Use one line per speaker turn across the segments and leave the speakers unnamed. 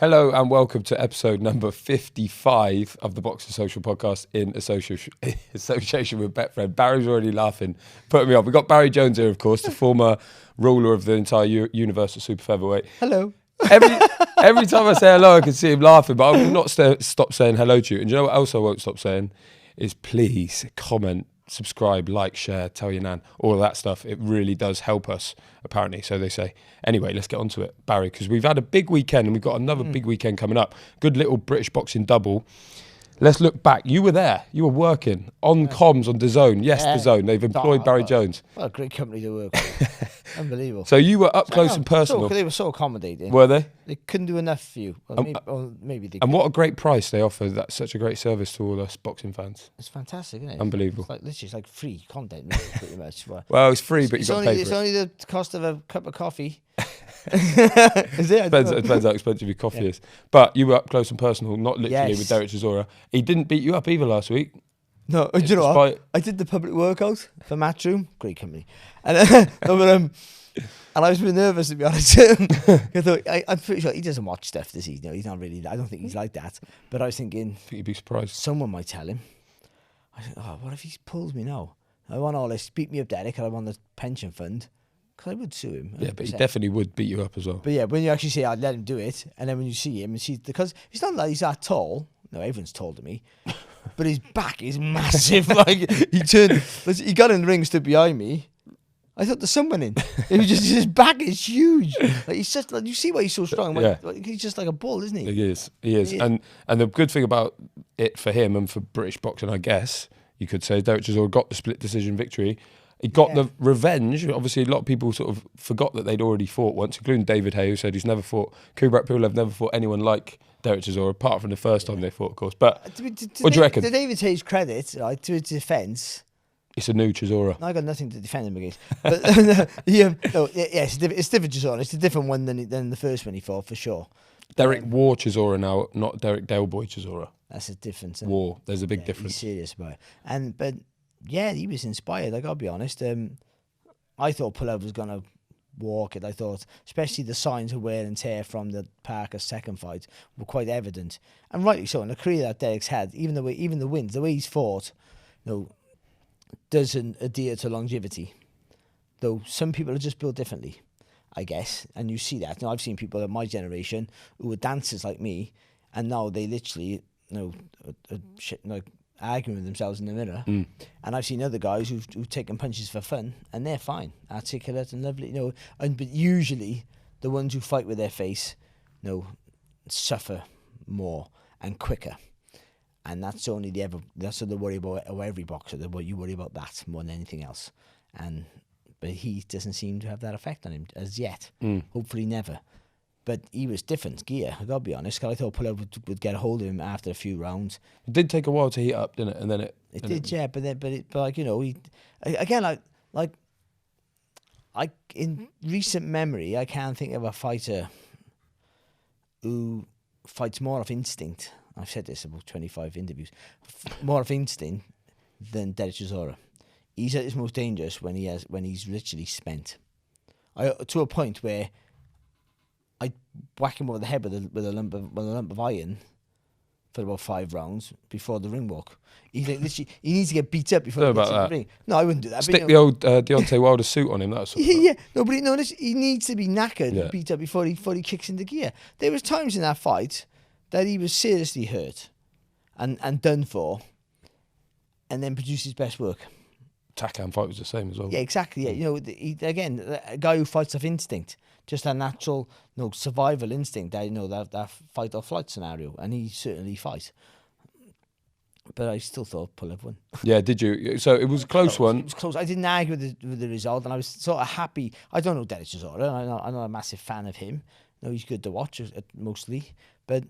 Hello and welcome to episode number 55 of the Boxing Social podcast in association with Betfred. Barry's already laughing, putting me off. We've got Barry Jones here, of course, the former ruler of the entire universe of super featherweight.
Hello.
Every time I say hello, I can see him laughing, but I will not stop saying hello to you. And you know what else I won't stop saying? Is please comment, subscribe, like, share, tell your nan, all of that stuff. It really does help us, apparently, so they say. Anyway, let's get on to it, Barry, because we've had a big weekend and we've got another big weekend coming up. Good little British boxing double. Let's look back. You were there. You were working on comms on DAZN. Yes, DAZN. They've employed Barry Jones.
What a great company to work with. Unbelievable.
So you were up close and personal.
They were so accommodating.
Were they?
They couldn't do enough for you. Well, maybe they could.
And what a great price they offer. That's such a great service to all us boxing fans.
It's fantastic, isn't it?
Unbelievable.
It's like free content, pretty much.
Well, it's free, but you've got to pay for it.
It's only the cost of a cup of coffee. Is it?
Depends how expensive your coffee is. But you were up close and personal, not literally with Derek Chisora. He didn't beat you up either last week.
No, do you know what? I did the public workout for Matchroom. Great company. And and I was a bit nervous, to be honest. I'm pretty sure he doesn't watch stuff, does he? No, he's not really. I don't think he's like that. But I was thinking,
I think you'd be surprised.
Someone might tell him. I think, what if he pulls me now? I want all this. Beat me up, Derek, and I want the pension fund. Because I would sue him. 100%.
Yeah, but he definitely would beat you up as well.
But yeah, when you actually say, I'd let him do it, and then when you see him, because he's not like he's that tall. No, everyone's taller than me. But his back is massive. Like, he got in the ring, stood behind me. I thought there's someone in. It was just, his back is huge. Like, he's just, like, you see why he's so strong. Like, he's just like a bull, isn't he?
He is. And the good thing about it for him and for British boxing, I guess, you could say, Derek Chisora got the split decision victory. He got the revenge. Obviously, a lot of people sort of forgot that they'd already fought once, including David Hay, who said he's never fought. Kubrat Pulev never fought anyone like Derek Chisora, apart from the first time they fought, of course. But what do you reckon?
To David Hay's credit, right, to his defence,
it's a new Chisora.
I got nothing to defend him against. But it's different Chisora. It's a different one than the first one he fought, for sure.
Derek War Chisora now, not Derek Daleboy Chisora.
That's a difference.
War. There's a big difference.
He's serious about it. But yeah, he was inspired. Like, I'll be honest. I thought Pulev was gonna walk it. I thought, especially the signs of wear and tear from the Parker's second fight were quite evident, and rightly so. In the career that Derek's had, even the wins, the way he's fought, doesn't adhere to longevity. Though some people are just built differently, I guess, and you see that. I've seen people of my generation who were dancers like me, and now they literally, arguing with themselves in the mirror. And I've seen other guys who've taken punches for fun, and they're fine, articulate and lovely, but usually the ones who fight with their face, suffer more and quicker. And that's only that's what they worry about every boxer. You worry about that more than anything else. But he doesn't seem to have that effect on him as yet. Hopefully never. But he was different gear, I gotta be honest. Cause I thought Pulev would get a hold of him after a few rounds.
It did take a while to heat up, didn't it? And then it
did, yeah. But he again, like in recent memory, I can't think of a fighter who fights more of instinct. I've said this about 25 interviews. More of instinct than Derek Chisora. He's at his most dangerous when he's literally spent. To a point where I whack him over the head with a lump of iron for about 5 rounds before the ring walk. He's like, literally, he needs to get beat up before he gets in the ring. No, I wouldn't do that.
Stick the old Deontay Wilder suit on him. That sort of
yeah. No, but he needs to be knackered and beat up before he kicks into gear. There was times in that fight that he was seriously hurt and done for, and then produced his best work.
Takam fight was the same as well.
Yeah, exactly. Yeah, again, a guy who fights off instinct, just a natural, survival instinct. That fight or flight scenario, and he certainly fights. But I still thought Pulev won.
Yeah, did you? So it was a close one.
It was close. I didn't argue with the result, and I was sort of happy. I don't know Derek Chisora. I'm not a massive fan of him. He's good to watch mostly, but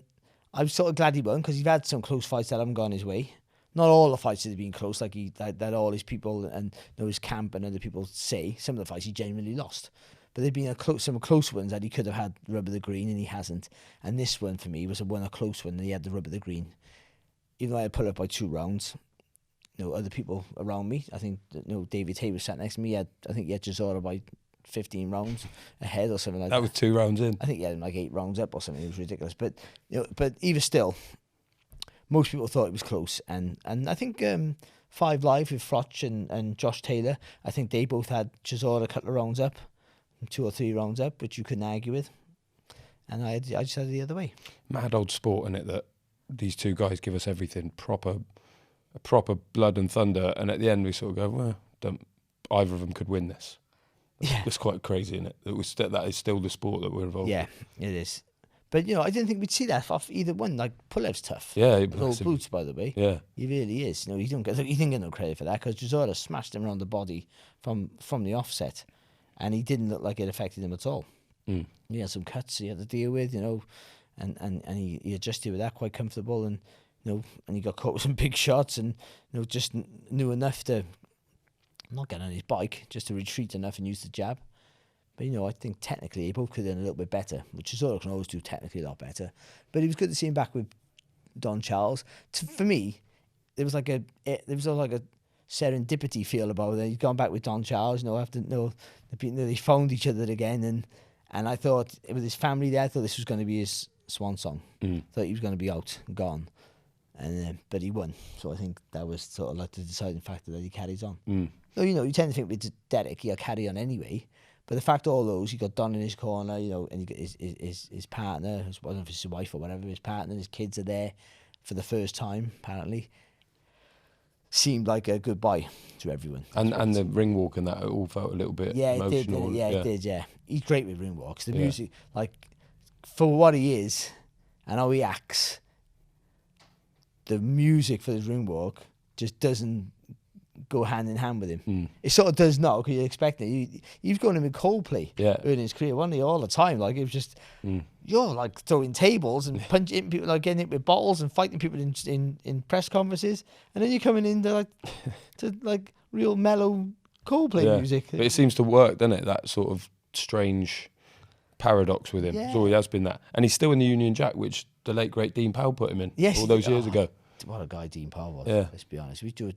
I was sort of glad he won because he's had some close fights that haven't gone his way. Not all the fights have been close, like that all his people and his camp and other people say. Some of the fights he genuinely lost. But there've been some close ones that he could have had rub of the green and he hasn't. And this one for me was a close one and he had the rub of the green. Even though I pulled up by 2 rounds, other people around me, I think David Hay was sat next to me. I think he had Chisora by 15 rounds ahead or something like that.
That was 2 rounds in.
I think he had him like 8 rounds up or something. It was ridiculous. But but even still, most people thought it was close. And I think 5 Live with Froch and Josh Taylor, I think they both had Chisora a couple of rounds up, 2 or 3 rounds up, which you couldn't argue with. And I just had it the other way.
Mad old sport, innit, that these 2 guys give us everything, proper blood and thunder, and at the end we sort of go, well, either of them could win this.
Yeah.
It's quite crazy, isn't it? That is still the sport that we're involved in.
Yeah, it is. But, I didn't think we'd see that off either one. Like, Pulev's tough.
Yeah.
No boots, by the way.
Yeah.
He really is. He didn't get no credit for that because Chisora smashed him around the body from the offset, and he didn't look like it affected him at all.
Mm.
He had some cuts he had to deal with, and he adjusted with that quite comfortable, and and he got caught with some big shots, and just knew enough to not get on his bike, just to retreat enough and use the jab. But I think technically they both could have done a little bit better, which Chisora can always do technically a lot better. But it was good to see him back with Don Charles. For me, there was like a serendipity feel about it. He's gone back with Don Charles, after they found each other again, and I thought with his family there, I thought this was going to be his swan song. Thought he was going to be out and gone, but he won. So I think that was sort of like the deciding factor that he carries on. So you tend to think with Derek he'll carry on anyway. But the fact all those, he got Don in his corner, and he got his partner, I don't know if it's his wife or whatever, his partner, his kids are there for the first time, apparently. Seemed like a goodbye to everyone.
And the ring walk and that, it all felt a little bit emotional.
It did. He's great with ring walks. The music, like, for what he is and how he acts, the music for his ring walk just doesn't go hand in hand with him. It sort of does now because you expect it. He was going in with Coldplay early in his career, wasn't he? All the time, like it was just you're like throwing tables and punching people, like getting hit with bottles and fighting people in press conferences, and then you're coming into to real mellow Coldplay music.
But it seems to work, doesn't it? That sort of strange paradox with him.
Yeah.
It's always has been that, and he's still in the Union Jack, which the late great Dean Powell put him in all those years ago.
What a guy Dean Powell was.
Yeah.
Let's be honest. We should do a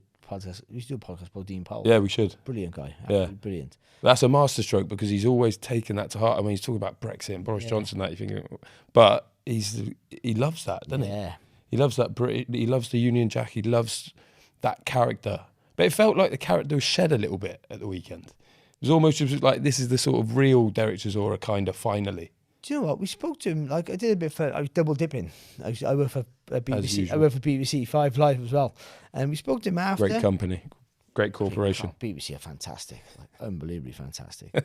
podcast about Dean Powell.
Yeah, we should.
Brilliant guy.
Yeah.
Brilliant.
That's a masterstroke because he's always taken that to heart. I mean, he's talking about Brexit and Boris Johnson, that you think, but he loves that, doesn't he?
Yeah.
He loves that. He loves the Union Jack. He loves that character. But it felt like the character was shed a little bit at the weekend. It was almost just like this is the sort of real Derek Chisora kind of finally.
Do you know what? We spoke to him. Like I did a bit I was double dipping. I work for BBC. I work for BBC 5 Live as well, and we spoke to him after.
Great company, great corporation.
BBC are fantastic, unbelievably fantastic. I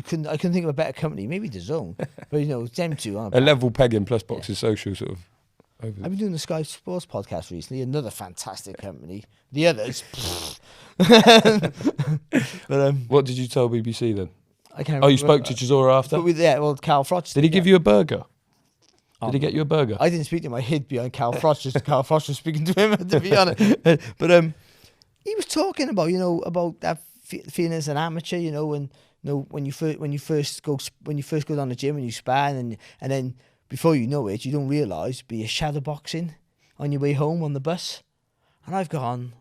couldn't think of a better company. Maybe the Zone, but them two.
A level pegging plus Boxes Social sort of.
I've been doing the Sky Sports podcast recently. Another fantastic company. The others. But
what did you tell BBC then?
I can't.
Oh, you spoke to Chisora after?
Carl Froch.
Did he give you a burger? Did he get you a burger?
I didn't speak to him. I hid behind Carl Froch. Just Carl Froch was speaking to him, to be honest. But he was talking about about that feeling as an amateur, and when you first go down the gym and you spar, and then before you know it, you don't realise, but you're shadow boxing on your way home on the bus, and I've gone,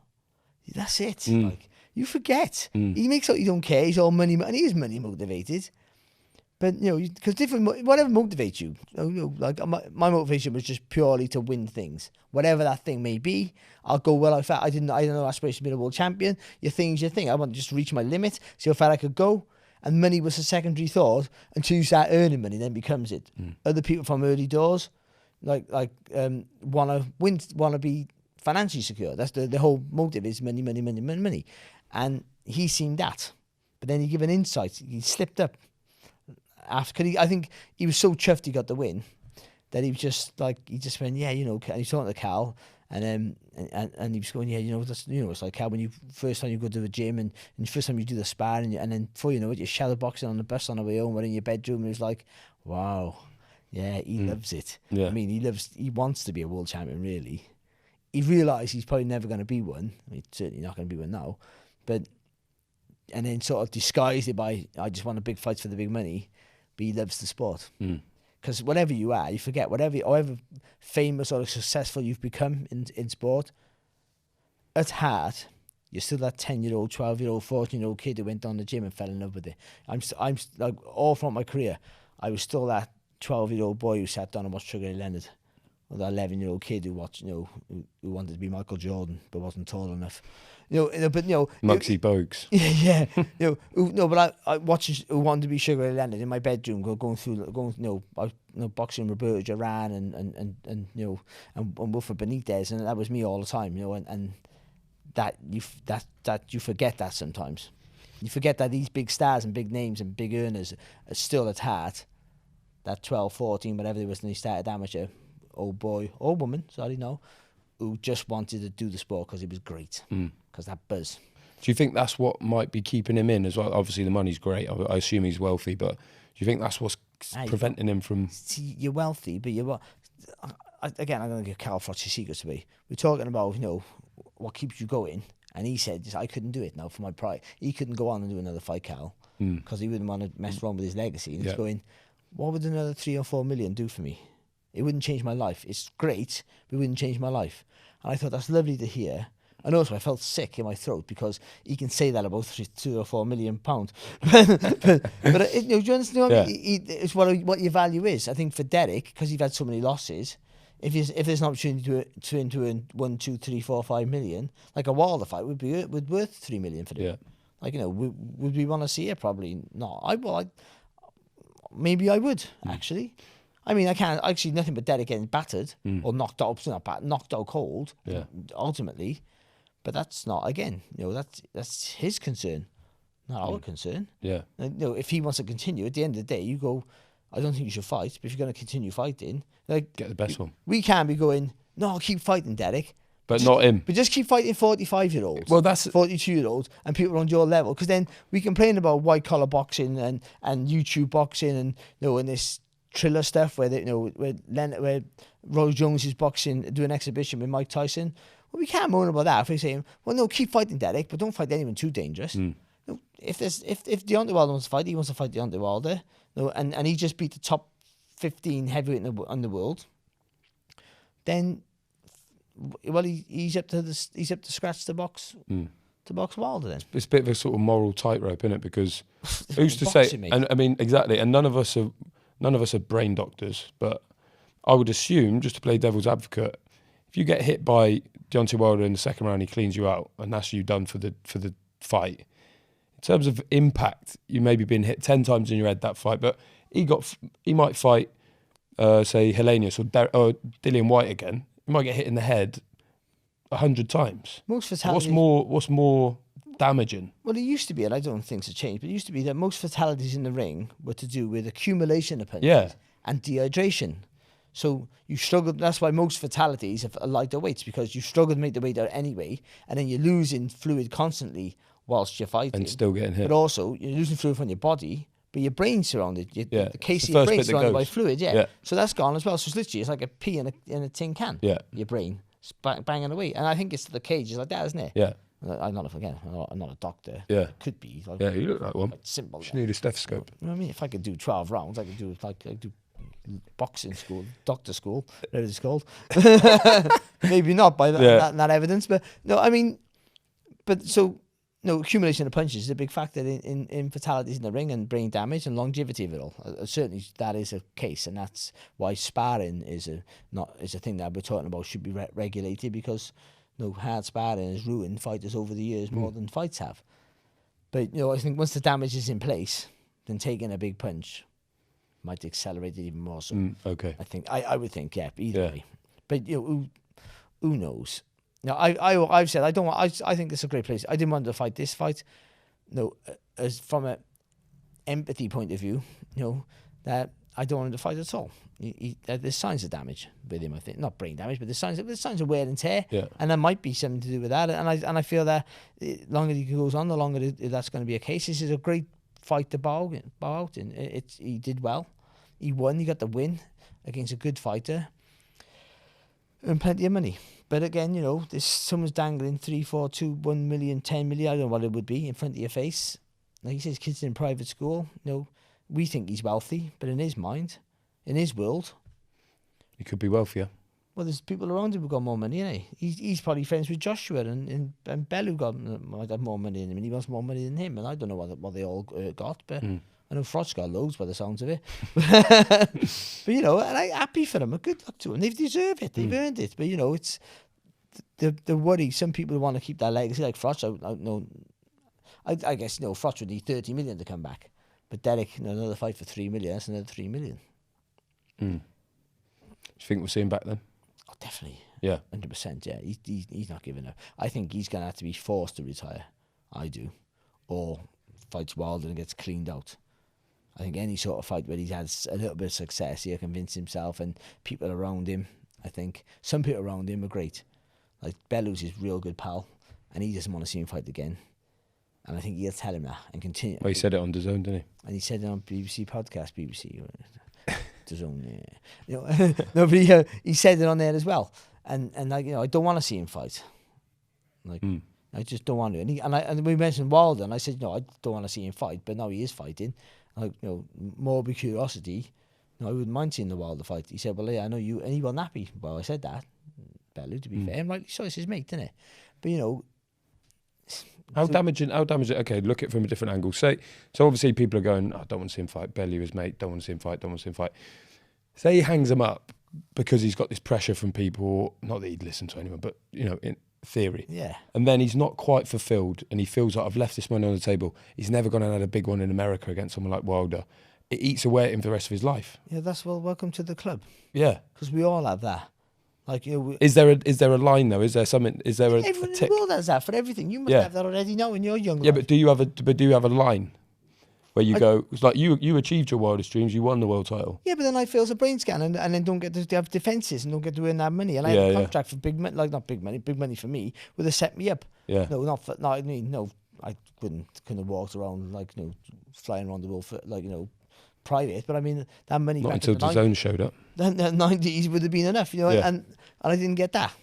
that's it. Like, you forget. He makes out you don't care. He's all money, and he is money motivated. But because whatever motivates you, like my motivation was just purely to win things, whatever that thing may be. I'll go well. I don't know aspiration to be a world champion. Your thing's your thing. I want to just reach my limit, see how far I could go. And money was a secondary thought until you start earning money, then becomes it. Other people from early doors, want to be financially secure. That's the whole motive is money, money, money, money, money. And he seen that, but then he gave an insight. He slipped up after. I think he was so chuffed he got the win that he was just he just went, and he's talking to Cal, and he was going, that's it's like how when you first time you go to the gym and the first time you do the sparring and then before you know it, you're shadow boxing on the bus on the way home or in your bedroom, and he was like, wow, yeah, he loves it.
Yeah.
I mean, he wants to be a world champion, really. He realised he's probably never going to be one. I mean, certainly not going to be one now. And then sort of disguised it by, I just want a big fight for the big money, but he loves the sport. Because whatever you are, you forget, however famous or successful you've become in sport, at heart, you're still that 10-year-old, 12-year-old, 14-year-old kid who went down the gym and fell in love with it. I'm like, all throughout my career, I was still that 12-year-old boy who sat down and watched Sugar Ray Leonard, or that 11-year-old kid who watched, who wanted to be Michael Jordan but wasn't tall enough.
Muggsy Bogues.
Yeah. But I watched who wanted to be Sugar Ray Leonard in my bedroom, going boxing Roberto Duran and Wilfred Benitez, and that was me all the time, and that you forget that sometimes. You forget that these big stars and big names and big earners are still at heart that 12, 14, whatever they was when they started amateur, old boy, old woman, who just wanted to do the sport because it was great, because that buzz.
Do you think that's what might be keeping him in as well? Obviously, the money's great. I assume he's wealthy, but do you think that's what's preventing him from...
See, you're wealthy, but again, I'm going to give Carl Froch his secrets away. We're talking about, what keeps you going, and he said, I couldn't do it now for my pride. He couldn't go on and do another fight, Carl, because he wouldn't want to mess around with his legacy. And he's going, what would another 3 or 4 million do for me? It wouldn't change my life. It's great, but it wouldn't change my life. And I thought that's lovely to hear. And also, I felt sick in my throat because he can say that about 2 or 4 million pounds. but do you understand? It's what your value is. I think for Derek, because he's had so many losses, if there's an opportunity to earn 1, 2, 3, 4, 5 million, like a Wilder fight would be worth 3 million for them.
Yeah.
Like, would we want to see it? Probably not. Maybe I would actually. I mean, I can't actually nothing but Derek getting battered or knocked out, knocked out cold.
Yeah.
Ultimately, but that's not, again. That's his concern, not our concern.
Yeah.
And, if he wants to continue, at the end of the day, you go, I don't think you should fight. But if you're going to continue fighting,
get the best one.
We can't be going, no, keep fighting, Derek.
But not him.
But just keep fighting 45-year-olds.
Well, that's
42-year-olds and people on your level, because then we complain about white collar boxing and YouTube boxing and and this Triller stuff where where Roy Jones is boxing, doing an exhibition with Mike Tyson. Well, we can't moan about that. If we're saying, well, no, keep fighting Derek, but don't fight anyone too dangerous. If Deontay Wilder wants to fight, he wants to fight Deontay Wilder. And he just beat the top 15 heavyweight in the world. Then, well, he's up to scratch the box. To box Wilder then.
It's a bit of a sort of moral tightrope, isn't it? Because who's to
boxing,
say?
mate.
And I mean, exactly. And none of us are brain doctors, but I would assume, just to play devil's advocate, if you get hit by Deontay Wilder in the second round, he cleans you out, and that's you done for the fight. In terms of impact, you maybe been hit 10 times in your head that fight, but he might fight, say Helenius or Dillian White again. He might get hit in the head 100 times.
Most fatalities.
What's more damaging?
Well, it used to be, and I don't think it's changed, but it used to be that most fatalities in the ring were to do with accumulation of punches and dehydration. So you struggle. That's why most fatalities are lighter weights, because you struggle to make the weight out anyway, and then you're losing fluid constantly whilst you're fighting.
And still getting hit.
But also, you're losing fluid from your body, but your brain's surrounded. The case
it's
of
the
your
first
brain's
bit that
surrounded by
goes.
fluid,
Yeah.
So that's gone as well. So it's like a pea in a tin can.
Yeah.
Your brain banging away. And I think it's the cages like that, isn't it?
Yeah.
I'm not a doctor.
Yeah.
Could be.
Yeah, you look like one.
Simple.
You need a stethoscope.
You know what I mean? If I could do 12 rounds, I could do boxing school, doctor school, whatever it's called. Maybe not by that evidence, but no, I mean, accumulation of punches is a big factor in fatalities in the ring and brain damage and longevity of it all. Certainly, that is a case, and that's why sparring is a thing that we're talking about should be regulated, because hard sparring has ruined fighters over the years more than fights have. But I think once the damage is in place, then taking a big punch might accelerate it even more. So
okay.
I think I would think either way. But who knows? Now I've said I think it's a great place. I didn't want to fight this fight. As from an empathy point of view, that I don't want him to fight at all. There's signs of damage with him. I think not brain damage, but there's signs of wear and tear, and there might be something to do with that. And I feel that the longer he goes on, the longer that's going to be a case. This is a great fight to bow out, and he did well. He won. He got the win against a good fighter and plenty of money. But again, someone's dangling 3, 4, 2, 1 million, 10 million. I don't know what it would be in front of your face. Like he says, kids in private school. We think he's wealthy, but in his mind, in his world,
he could be wealthier.
Well, there's people around him who got more money, innit? He's probably friends with Joshua and Bellew might have more money than him, and he wants more money than him. And I don't know what they all got, but I know Frot's got loads by the sounds of it. But you know, and I'm happy for them. Good luck to them. They deserve it. They've earned it. But you know, it's the worry. Some people want to keep that legacy, like Frot's. I guess you know Frot's would need 30 million to come back, but Derek, you know, another fight for 3 million. That's another 3 million.
Do you think we'll see him back then?
Oh, definitely.
Yeah.
100%. Yeah, he's not giving up. I think he's going to have to be forced to retire. I do. Or fights Wilder and gets cleaned out. I think any sort of fight where he's had a little bit of success, he'll convince himself and people around him. I think some people around him are great. Like Bellew's his real good pal, and he doesn't want to see him fight again. And I think he'll tell him that and continue.
Well, he said it on DAZN, didn't he?
And he said it on BBC podcast, BBC. DAZN, yeah. You know, no, but he said it on there as well. And like, you know, I don't want to see him fight. Like, I just don't want to. And we mentioned Wilder, and I said, no, I don't want to see him fight, but now he is fighting. Like, you know, morbid curiosity. No, I wouldn't mind seeing the Wilder fight. He said, well, yeah, I know you, and he wasn't happy. Well, I said that, Bellew, to be fair, and rightly so, it's his mate, isn't it? But you know,
how damaging? Okay, look at it from a different angle. So obviously people are going, I don't want to see him fight. Bellew, his mate, don't want to see him fight. Don't want to see him fight. Say he hangs him up because he's got this pressure from people. Not that he'd listen to anyone, but you know, in theory.
Yeah.
And then he's not quite fulfilled, and he feels like I've left this money on the table. He's never gone and had a big one in America against someone like Wilder. It eats away at him for the rest of his life.
Yeah, welcome to the club.
Yeah.
Because we all have that. Like, you know,
is there a line though? Is there something? Is there a tick?
Everyone in the world has that for everything. You must have that already now in your young life.
Yeah, but do you have a line where you go? It's like you achieved your wildest dreams. You won the world title.
Yeah, but then I fail as a brain scan and then don't get to have defences and don't get to earn that money. And I have a contract for big money, like not big money for me, would have set me up.
Yeah.
No, I mean, no, I couldn't have walked around like, you know, flying around the world for, like, you know, private. But I mean, that money
not until the DAZN showed up.
Then the 90s would have been enough, you know, and I didn't get that.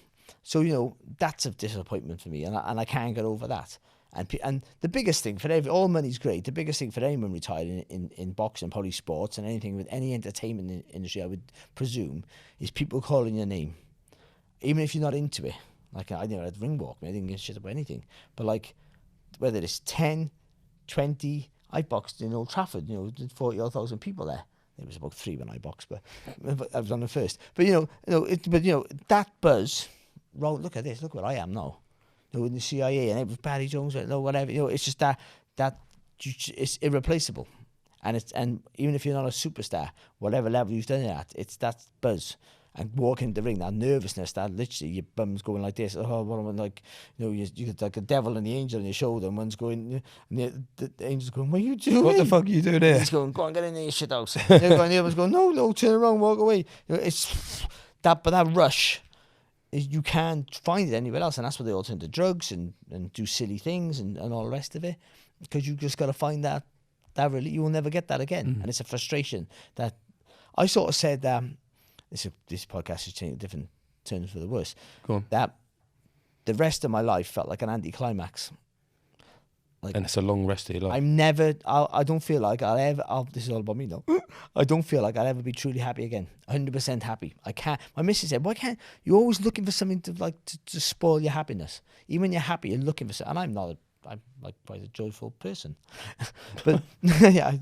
So, you know, that's a disappointment for me, and I can't get over that. And the biggest thing for all money's great. The biggest thing for anyone retired in boxing, probably sports, and anything with any entertainment industry, I would presume, is people calling your name, even if you're not into it. Like, I never had ring walk me, I didn't give a shit about anything. But like, whether it's 10, 20, I boxed in Old Trafford, you know, 40,000 people there. There was about 3 when I boxed, but I was on the first. But you know, that buzz. Look at this. Look what I am now. You know, in the CIA and with Barry Jones, whatever. You know, it's just that it's irreplaceable. And even if you're not a superstar, whatever level you've done it at, it's that buzz. And walking the ring, that nervousness, that literally your bum's going like this. Oh, what am I like? You know, you got like a devil and the angel on your shoulder, and one's going, and the angel's going, "What are you doing?
What the fuck are you doing here?"
He's going, "Go on, get in there, shit house." And the other one's going, "No, turn around, walk away." You know, it's that, but that rush is you can't find it anywhere else, and that's why they all turn to drugs and do silly things and all the rest of it, because you just got to find that really you will never get that again, and it's a frustration that I sort of said. This podcast is taking different turns for the worse.
Go on.
That the rest of my life felt like an anticlimax. Like,
and it's a long rest of your life.
I don't feel like this is all about me though. I don't feel like I'll ever be truly happy again. 100% happy. I can't. My missus said, why can't, you're always looking for something to spoil your happiness. Even when you're happy, you're looking for something. And I'm like quite a joyful person. But yeah,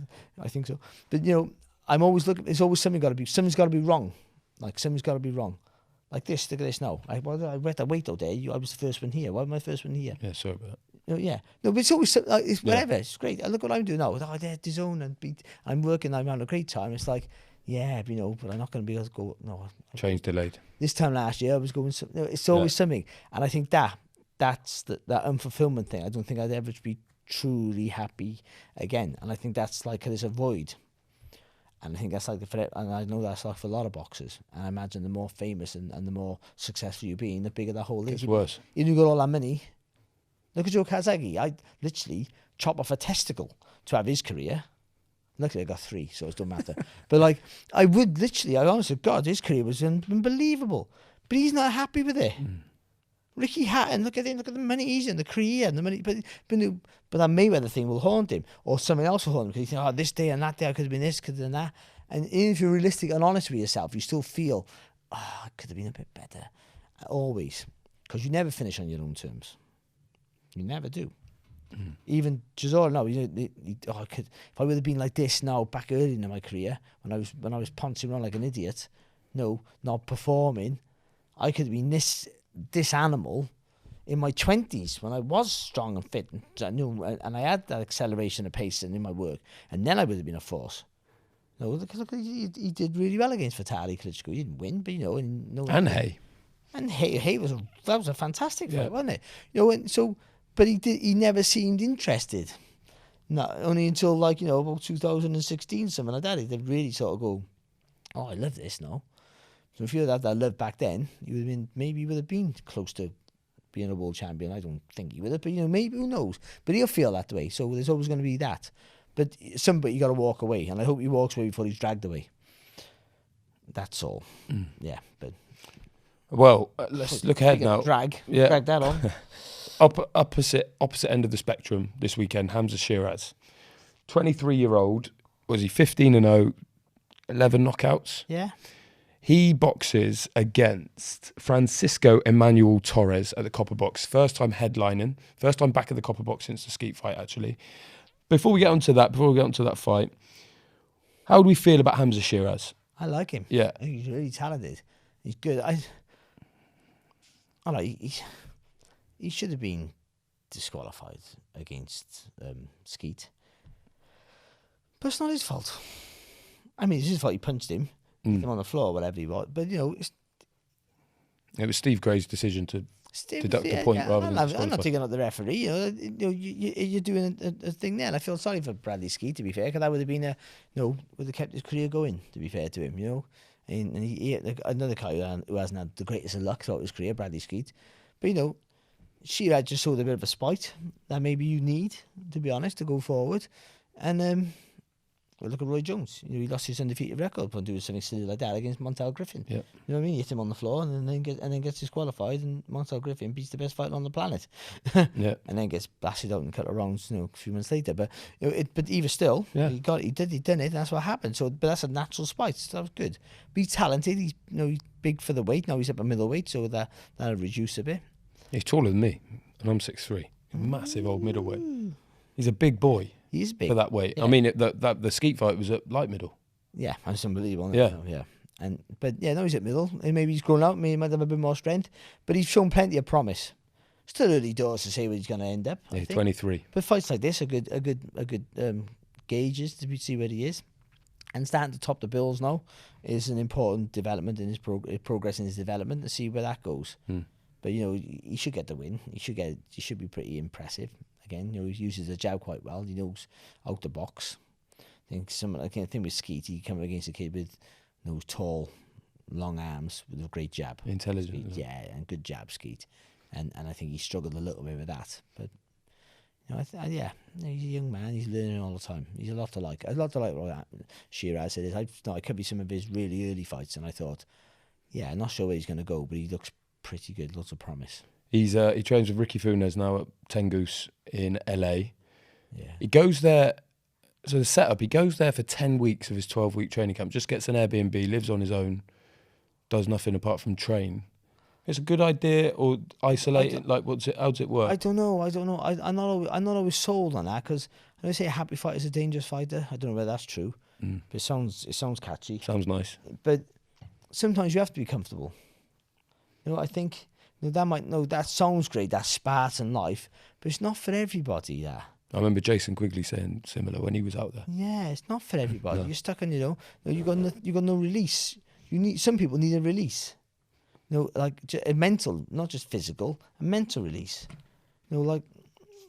I think so. But you know, I'm always looking, there's always something's got to be wrong. Like, something's got to be wrong. Like this, look at this now. I read that weight all day. I was the first one here. Why am I the first one here?
Yeah, sorry about that.
You know, yeah. No, but it's always, it's whatever. It's great. Look what I'm doing now. Oh, there's DAZN and I'm working. I'm having a great time. It's like, yeah, you know, but I'm not going to be able to go. No.
Change delayed.
This time last year, I was going. You know, it's always something. And I think that's that unfulfillment thing. I don't think I'd ever be truly happy again. And I think that's like there's a void. And I think that's like and I know that's like for a lot of boxers. And I imagine the more famous and the more successful you being, the bigger that hole is.
It's worse.
You got all that money. Look at Joe Kazagi. I literally chop off a testicle to have his career. Luckily I got 3, so it don't matter. But like, I honestly, God, his career was unbelievable. But he's not happy with it. Ricky Hatton, look at him, look at the money he's in, the career and the money. But that Mayweather thing will haunt him, or something else will haunt him, because you think, oh, this day and that day I could have been this, could have been that. And even if you're realistic and honest with yourself, you still feel I could have been a bit better. Always. Because you never finish on your own terms. You never do. Even Chisora, no, if I would have been like this now back early in my career, when I was pouncing around like an idiot, not performing, I could have been this animal in my 20s when I was strong and fit and I had that acceleration of pace in my work, and then I would have been a force. No, because look, he did really well against Vitaly Klitschko. He didn't win, but
And Hay.
And Hay was a fantastic fight, wasn't it? And so. But he never seemed interested. Not only until about 2016, something like that. He did really sort of go, oh, I love this now. So if you had that love back then, you would have been close to being a world champion. I don't think he would have, but maybe, who knows? But he'll feel that way. So there's always going to be that. But somebody got to walk away, and I hope he walks away before he's dragged away. That's all. Yeah, but
well, let's look ahead now.
Drag that on.
Opposite end of the spectrum this weekend, Hamzah Sheeraz. 23-year-old, was he 15-0, 11 knockouts?
Yeah.
He boxes against Francisco Emmanuel Torres at the Copper Box. First time headlining, first time back at the Copper Box since the Skeet fight, actually. Before we get onto that fight, how do we feel about Hamzah Sheeraz?
I like him.
Yeah.
I think he's really talented. He's good. He should have been disqualified against Skeet. But it's not his fault. I mean, it's his fault he punched him. Him on the floor or whatever he was. But, it
was Steve Gray's decision to deduct a point rather than disqualify.
I'm not taking out the referee. You're doing a thing there. And I feel sorry for Bradley Skeet, to be fair, because that would have been would have kept his career going, to be fair to him, And he another guy who hasn't had the greatest of luck throughout his career, Bradley Skeet. But, Sheeraz just showed a bit of a spite that maybe you need, to be honest, to go forward. And look at Roy Jones. He lost his undefeated record for doing something silly like that against Montel Griffin.
Yeah.
You know what I mean? He hit him on the floor and then gets disqualified, and Montel Griffin beats the best fighter on the planet.
Yeah.
And then gets blasted out in a couple of rounds, a few months later. But but even still, he done it. And that's what happened. So, but that's a natural spite. So that was good. But he's talented. He's he's big for the weight. Now he's up at middleweight, so that'll reduce a bit.
He's taller than me, and I'm 6'3". Massive old middleweight. He's a big boy.
He is big
for that weight.
Yeah.
I mean, the Skeet fight was at light middle.
Yeah, that's unbelievable.
Yeah,
yeah. Now he's at middle. And maybe he's grown out. Maybe he might have a bit more strength. But he's shown plenty of promise. Still early doors to say where he's going to end up.
Yeah, 23.
But fights like this are good gauges to see where he is. And starting to top the bills now is an important development in his progress in his development to see where that goes. But he should get the win. He should be pretty impressive. Again, he uses the jab quite well. He knows out the box. I think with Skeet, he came against a kid with those tall, long arms with a great jab.
Intelligent.
Yeah, and good jab, Skeet. And I think he struggled a little bit with that. But he's a young man. He's learning all the time. He's a lot to like. A lot to like what Sheeraz said. I could be some of his really early fights, and I thought, I'm not sure where he's going to go, but he looks pretty good. Lots of promise.
He trains with Ricky Funes now at Tengus in LA.
Yeah.
He goes there. So the setup, he goes there for 10 weeks of his 12-week training camp. Just gets an Airbnb, lives on his own, does nothing apart from train. It's a good idea, or isolate it. Like, how does it work?
I don't know. I'm not always sold on that, because I know say a happy fighter is a dangerous fighter. I don't know whether that's true, but it sounds catchy.
Sounds nice.
But sometimes you have to be comfortable. I think that sounds great, that Spartan life, but it's not for everybody. That
I remember Jason Quigley saying similar when he was out there.
Yeah, it's not for everybody.
No.
You're stuck on you got no release. Some people need a release. Like a mental, not just physical, a mental release. Like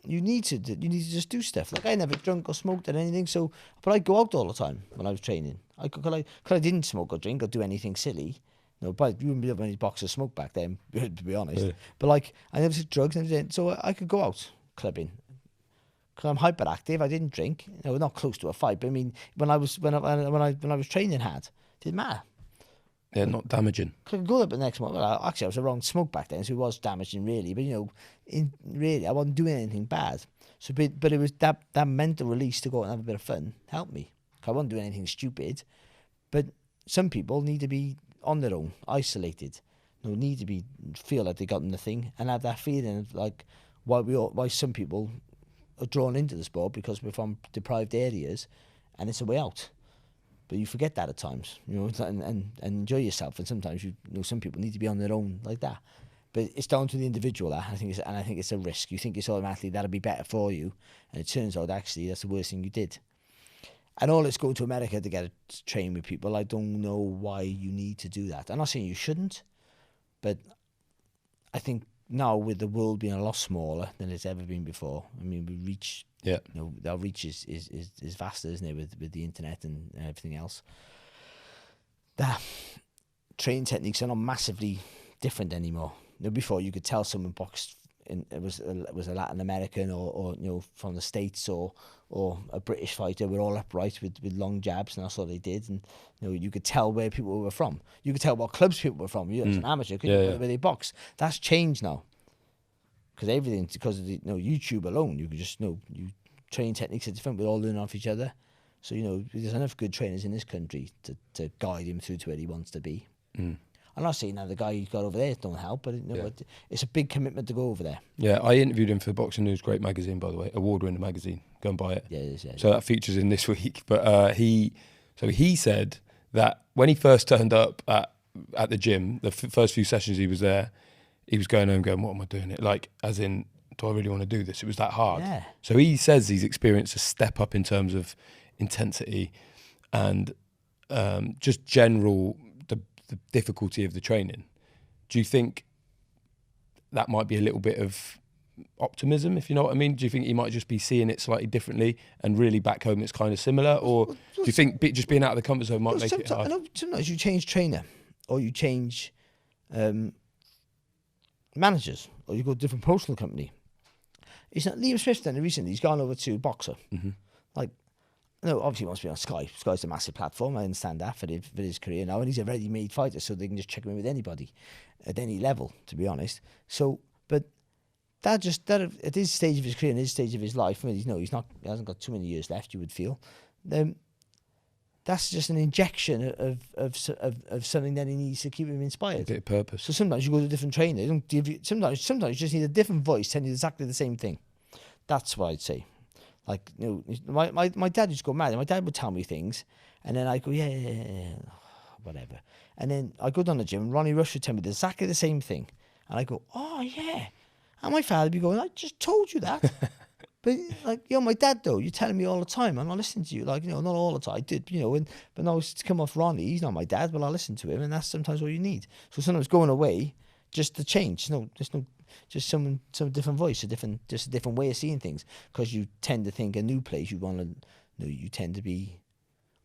you need to just do stuff. Like I never drunk or smoked or anything, but I go out all the time when I was training. I didn't smoke or drink or do anything silly. But you wouldn't be able to box or smoke back then, to be honest. Yeah. But I never did drugs, so I could go out clubbing. Because I'm hyperactive, I didn't drink. Not close to a fight, but I mean, when I was training hard, it didn't matter.
Yeah, not damaging.
I could go up the next morning. Well, actually, I was around smoke back then, so it was damaging really. But really, I wasn't doing anything bad. So, but it was that mental release to go out and have a bit of fun helped me. I wasn't doing anything stupid. But some people need to be on their own, isolated. No need to feel like they got in the thing and have that feeling of like why some people are drawn into the sport because we're from deprived areas, and it's a way out. But you forget that at times, and enjoy yourself. And sometimes some people need to be on their own like that. But it's down to the individual. I think it's a risk. You think it's automatically that'll be better for you, and it turns out actually that's the worst thing you did. And all it's going to America to get to train with people. I don't know why you need to do that. I'm not saying you shouldn't, but I think now with the world being a lot smaller than it's ever been before. I mean, we reach. Yeah. Our reach is vast, isn't it, with the internet and everything else. The training techniques are not massively different anymore. Before you could tell someone boxed it was a Latin American or from the States or a British fighter were all upright with long jabs, and that's what they did. And you could tell where people were from. You could tell what clubs people were from. You as an amateur, where they box. That's changed now. Because of YouTube alone, you can just training techniques are different. We all learn off each other. So there's enough good trainers in this country to guide him through to where he wants to be. I'm not saying that the guy you got over there don't help, but it's a big commitment to go over there.
Yeah, I interviewed him for Boxing News, great magazine, by the way, award-winning magazine. Go and buy it.
Yeah, it is, yeah.
So that features in this week. But he said that when he first turned up at the gym, the first few sessions he was there, he was going home going, what am I doing? Like, as in, do I really want to do this? It was that hard.
Yeah.
So he says he's experienced a step up in terms of intensity and just general the difficulty of the training. Do you think that might be a little bit of optimism, if you know what I mean? Do you think he might just be seeing it slightly differently and really back home it's kind of similar? Or do you think just being out of the comfort zone might make it hard?
I know sometimes you change trainer or you change managers or you go to a different promotional company. It's not Liam Smith's done it recently. He's gone over to Boxer. Obviously he wants to be on Sky. Sky's a massive platform. I understand that for his career now. And he's a ready-made fighter, so they can just check him in with anybody at any level, to be honest. So, but that at this stage of his career and his stage of his life, I mean, he hasn't got too many years left, you would feel. That's just an injection of something that he needs to keep him inspired.
A bit of purpose.
So sometimes you go to a different trainer. They don't give you, sometimes you just need a different voice telling you exactly the same thing. That's what I'd say. Like, my dad used to go mad. My dad would tell me things, and then I go, yeah, whatever. And then I go down the gym, and Ronnie Rush would tell me exactly the same thing. And I go, oh, yeah. And my father would be going, I just told you that. But, my dad, though, you're telling me all the time. I'm not listening to you. Not all the time. I did, but now it's come off Ronnie. He's not my dad, but I'll listen to him, and that's sometimes what you need. So sometimes going away just to change. Just some different voice, just a different way of seeing things. Because you tend to think a new place, you tend to be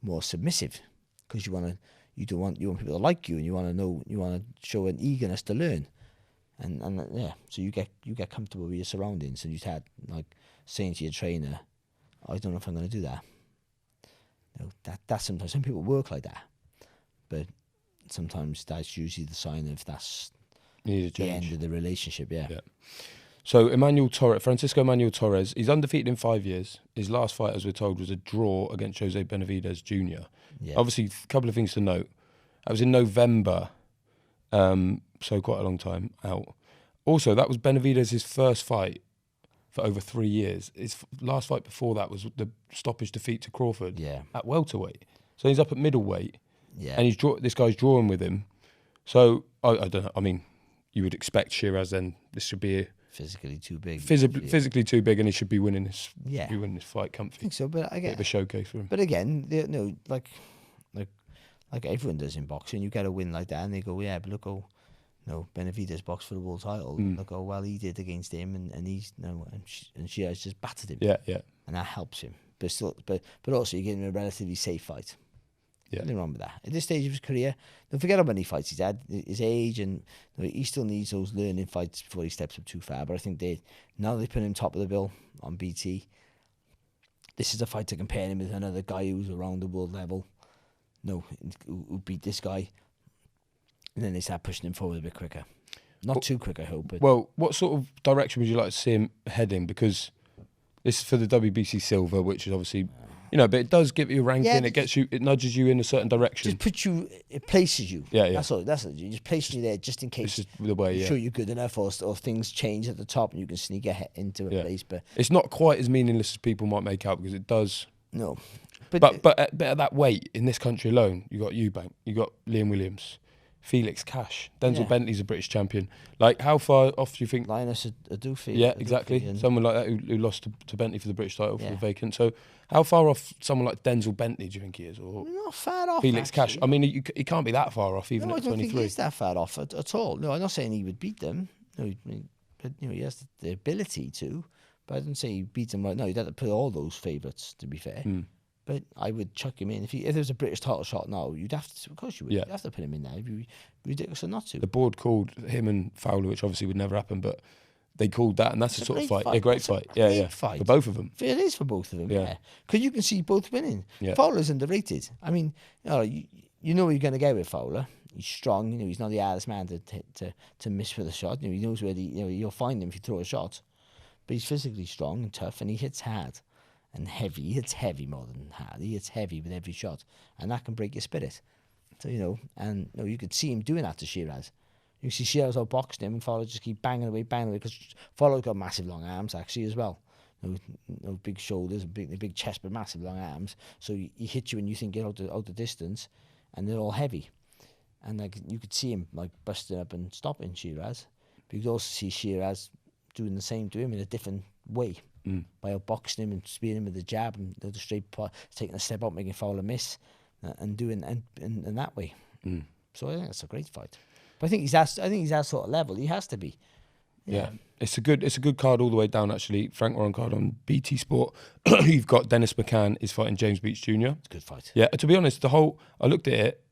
more submissive. Because you want people to like you, and you want to show an eagerness to learn, and so you get comfortable with your surroundings, and you've had saying to your trainer, I don't know if I'm going to do that. That's sometimes some people work like that, but sometimes that's usually the sign of that's the end of the relationship. Yeah.
So Francisco Emmanuel Torres, he's undefeated in 5 years. His last fight, as we're told, was a draw against Jose Benavidez Jr. Yeah. Obviously, a couple of things to note. That was in November, so quite a long time out. Also, that was Benavidez' first fight for over 3 years. His last fight before that was the stoppage defeat to Crawford at welterweight. So he's up at middleweight, and this guy's drawing with him. So I don't know. I mean, you would expect Sheeraz then. This should be
physically too big.
Physically too big, and he should be winning this.
Yeah,
be winning this fight comfy.
I think so, but again,
bit of a showcase for him.
But again, like everyone does in boxing, you get a win like that, and they go, yeah, but look, Benavidez boxed for the world title. Look, well, he did against him, and he's and Sheeraz just battered him.
Yeah,
and that helps him. But still, but also you get him a relatively safe fight.
Yeah.
Nothing wrong with that. At this stage of his career, don't forget how many fights he's had, his age, and he still needs those learning fights before he steps up too far. But I think now they put him top of the bill on BT. This is a fight to compare him with another guy who's around the world level. Who beat this guy. And then they start pushing him forward a bit quicker. Not too quick, I hope. But
well, what sort of direction would you like to see him heading? Because this is for the WBC Silver, which is obviously You know, but it does give you a ranking.
Yeah,
It nudges you in a certain direction.
Just puts you, it places you.
Yeah.
That's all. That's it. You just place you there just in case.
It's just the way.
Sure, you're good enough, or things change at the top, and you can sneak ahead into a place. But
it's not quite as meaningless as people might make out, because it does.
No,
but at that weight in this country alone, you got Eubank, you got Liam Williams, Felix Cash, Denzel Bentley's a British champion. Like, how far off do you think?
Linus Adufi.
Yeah, exactly. Someone like that who lost to Bentley for the British title for the vacant. So, how far off someone like Denzel Bentley do you think he is? Or
not far off.
Felix Cash. I mean, he can't be that far off, even
at 23. I don't think he's that far off at all. No, I'm not saying he would beat them. No, but he has the ability to. But I didn't say he beat them right now. You'd have to put all those favourites, to be fair. But I would chuck him in. If there was a British title shot now, you'd have to, of course you would. You'd have to put him in there. It'd be ridiculous not to.
The board called him and Fowler, which obviously would never happen, but they called that, and that's a sort of fight. A great fight. Yeah.
Fight.
For both of them.
It is for both of them, yeah. Because you can see both winning.
Yeah.
Fowler's underrated. I mean, you know what you're going to get with Fowler. He's strong. You know, he's not the hardest man to miss with a shot. You know, he knows where you'll find him if you throw a shot. But he's physically strong and tough, and he hits hard. And heavy. He hits heavy more than hard. He hits heavy with every shot, and that can break your spirit. So and you could see him doing that to Sheeraz. You see Sheeraz outboxing him, and Fowler just keep banging away, because Fowler's got massive long arms actually as well. No big shoulders, big chest, but massive long arms. So he hits you, and you think you're out the distance, and they're all heavy. And like you could see him like busting up and stopping Sheeraz. But you could also see Sheeraz doing the same to him in a different way. By outboxing him and spearing him with the jab and the straight pot, taking a step out, making Fowler miss, and doing and that way. So I think it's a great fight. But I think he's that sort of level. He has to be.
Yeah. It's a good card all the way down. Actually, Frank Warren card on BT Sport. You've got Dennis McCann is fighting James Beach Jr.
It's a good fight.
Yeah. To be honest, I looked at it.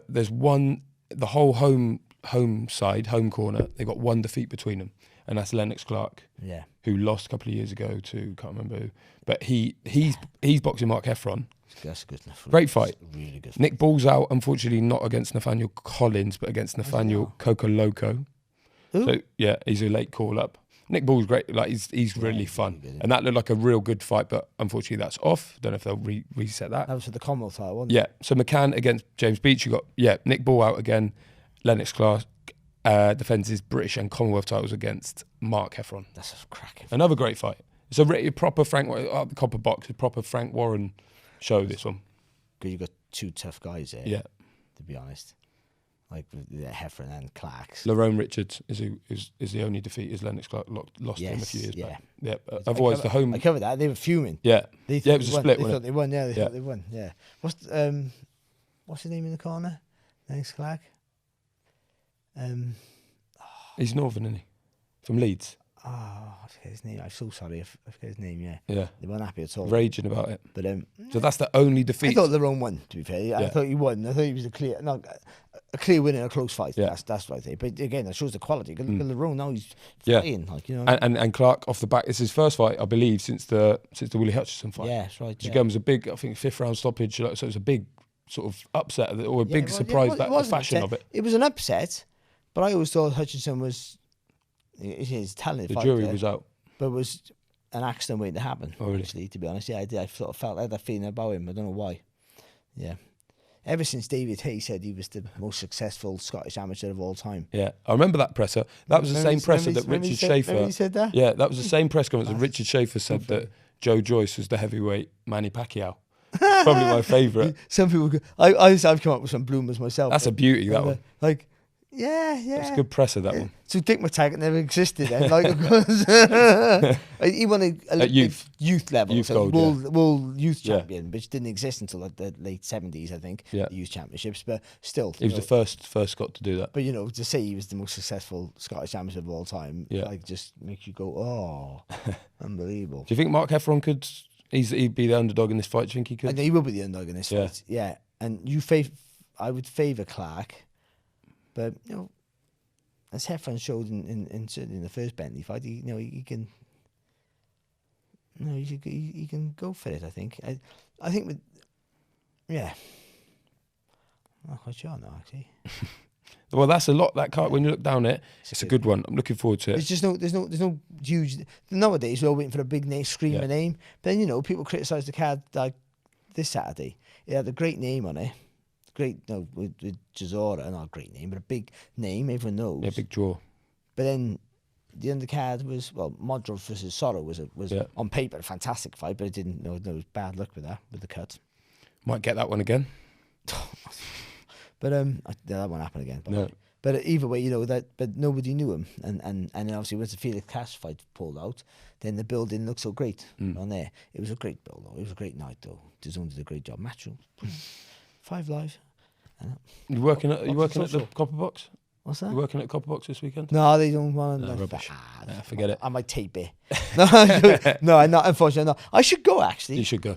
There's the whole home corner. They got one defeat between them. And that's Lennox Clark, who lost a couple of years ago to, can't remember who. But he's boxing Mark Heffron.
That's good enough.
Great fight.
Really good fight.
Nick Ball's out, unfortunately not against Nathaniel Collins, but against Nathaniel Coco Loco.
Who?
So, yeah, he's a late call-up. Nick Ball's great. Like, he's really fun. Really, and that looked like a real good fight, but unfortunately that's off. Don't know if they'll reset that.
That was for the Commonwealth title, wasn't it?
Yeah. So McCann against James Beach. You got, Nick Ball out again. Lennox Clark defends his British and Commonwealth titles against Mark Heffron.
That's a cracking.
Another great fight. It's a proper Frank, the Copper Box, a proper Frank Warren show, this one.
Because you've got two tough guys there.
Yeah.
To be honest. Like Heffron and Clark.
Lerone Richards is the only defeat is Lennox Clark lost him a few years back. Yeah. Otherwise, the home.
I covered that. They were fuming.
Yeah.
It
was a split.
They thought they won. Yeah, they thought they won. Yeah. What's his name in the corner? Lennox Clark.
He's Northern, isn't he? From Leeds.
I forget his name. I'm so sorry. I forget his name. Yeah.
Yeah.
They weren't happy at all.
Raging about it.
But
so that's the only defeat.
I thought Lerone won. To be fair, I thought he won. I thought he was a clear win in a close fight.
Yeah.
That's what I think. But again, that shows the quality. Look at Lerone now. He's flying. Like,
And Clark off the back. It's his first fight, I believe, since the Willie Hutchinson fight.
Yeah, that's right.
Again, was a big, I think, 5th round stoppage. So it was a big sort of upset or a big surprise about the fashion of it.
It was an upset, but I always thought Hutchinson was his talented fighter.
The jury was out.
But it was an accident waiting to happen,
really?
Actually, to be honest. Yeah, I did. I sort of felt I had that feeling about him. I don't know why. Yeah. Ever since David Hay said he was the most successful Scottish amateur of all time.
Yeah, I remember that presser. That was the same presser that Richard Schaefer...
Remember he said that?
Yeah, that was the same press conference that Richard Schaefer said that Joe Joyce was the heavyweight Manny Pacquiao. Probably my favourite.
Some people... I've come up with some bloomers myself.
That's a beauty, that one.
Like... Yeah.
That's a good presser, that one.
So Dick McTaggart never existed then. He won
at
youth level.
Youth
so
gold,
world youth champion, which didn't exist until the late 70s, I think, the youth championships. But still.
He was the first Scot to do that.
But, to say he was the most successful Scottish amateur of all time, just makes you go, oh, unbelievable.
Do you think Mark Heffron could... He'd be the underdog in this fight? Do you think he could?
I think he will be the underdog in this fight. Yeah. And I would favour Clark. But as Heffron showed in certainly in the first Bentley fight, he can he can go for it. I think. I think with I'm not quite sure now actually.
Well, that's a lot. That card, when you look down it, it's a good one. I'm looking forward to it.
There's no huge. Nowadays, we're all waiting for a big name, screamer name. But then, you know, people criticise the card like this Saturday. It had a great name on it. Great, with Chisora, not a great name, but a big name, everyone knows.
Yeah, big draw.
But then the undercard was, Modrov versus Soro was on paper a fantastic fight, but it didn't. There was bad luck with that, with the cut.
Might get that one again.
But that won't happen again.
No.
But either way, you know that. But nobody knew him, and then obviously once the Felix Cash fight pulled out, then the build didn't look so great on there. It was a great build though. It was a great night though. DAZN did a great job. Match 5 live.
You working at the Copper Box?
What's that?
You working at Copper Box this weekend?
No, they don't want.
No, rubbish. Forget it.
I might tape it. No, I'm not. Unfortunately, not. I should go actually.
You should go.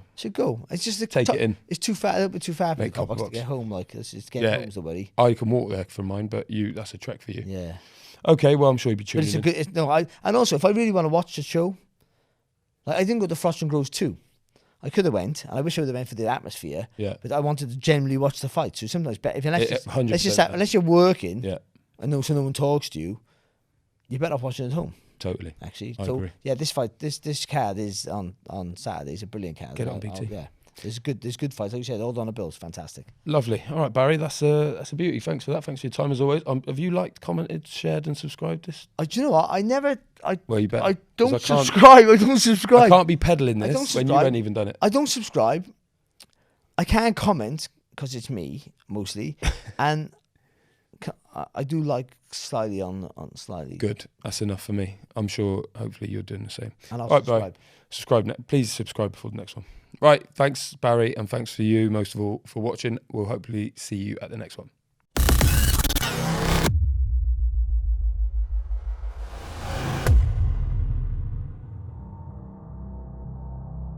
It's just
take it in.
It's too far. A little bit too far for the
Copper
Box
Box
to get home. Like it's getting home, somebody.
I can walk there from mine, but that's a trek for you.
Yeah.
Okay, well I'm sure you'll be tuning
But it's a good. And also if I really want to watch the show, like I didn't go to Frost and Groves 2. I could have went, and I wish I would have went for the atmosphere.
Yeah.
But I wanted to generally watch the fight. So sometimes better unless you're working.
Yeah.
And no one talks to you, you're better off watching at home.
Totally.
Actually.
I agree.
Yeah, this fight, this card is on Saturday. It's a brilliant card.
Get it on BT.
Yeah. There's good fights. Like you said, all on a bill. It's fantastic.
Lovely. All right, Barry, that's a beauty. Thanks for that. Thanks for your time as always. Have you liked, commented, shared, and subscribed this?
Do you know what?
Well, you better.
I don't subscribe. I don't subscribe.
I can't be peddling this when you haven't even done it.
I don't subscribe. I can't comment because it's me mostly, and I do like slightly on slightly.
Good. That's enough for me. I'm sure. Hopefully, you're doing the same.
And I'll
subscribe. Barry, subscribe. Please subscribe before the next one. Right. Thanks, Barry, and thanks for you most of all for watching. We'll hopefully see you at the next one.